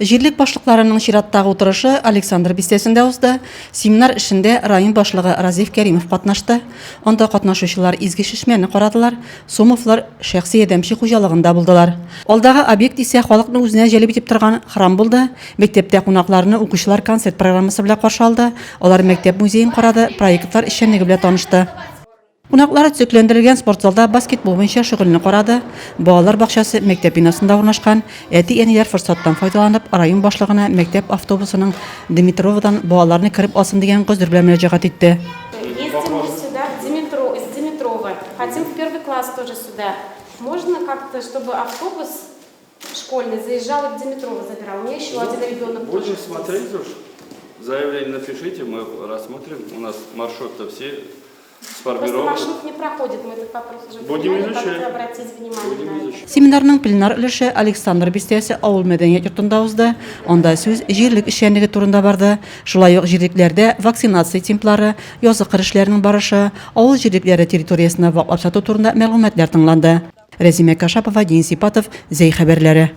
Жерлік башлыкларының чираттагы утырышы Александр бистәсендә узды. Семинар эшендә район башлыгы Разиф Кәримов катнашты. Анда катнашучылар изге шишмәне карадылар, Сомовлар шәхси ярдәмче хуҗалыгында булдылар. Алдагы объект исә халыкны үзенә җәлеп итеп торган храм булды. Мәктәптә кунакларны укучылар концерт программасы белән каршы алды. Алар мәктәп музеен карады, проектлар эшчәнлеге белән танышты. Кунаклары төзекләндерелгән спортзалда баскетбол буенча шөгыльне карады. Балалар бакчасы мәктәп бинасында урнашкан. Әти-әниләр форсаттан файдаланып, район башлыгына мәктәп автобусының Димитроводан балаларны кирип алсын дигән гозер белән мөрәҗәгать итте. Ездим мы сюда, из Димитрова. Хотим в первый класс тоже сюда. Можно как-то, чтобы автобус школьный заезжал и в Димитрова забирал? У меня еще один ребенок. Будем смотреть уж. Заявление напишите, мы рассмотрим. У нас маршрут-то все сформированы. Просто маршрут не проходит, мы этот вопрос уже Будем подняли, изучать. как-то обратить внимание на это. Семинарның пленар өлеше Александр бистәсе авыл мәдәният йортында узды. Анда сүз җирлек эшчәнлеге турында барды. Шулай ук җирлекләрдә вакцинация темплары, язгы кырышларның барышы, авыл җирлекләре территориясенә ваклап сату турында мәгълүматлар тыңланды. Рәзимә Кашапова, Дин Сипатов, Зәй хәбәрләре.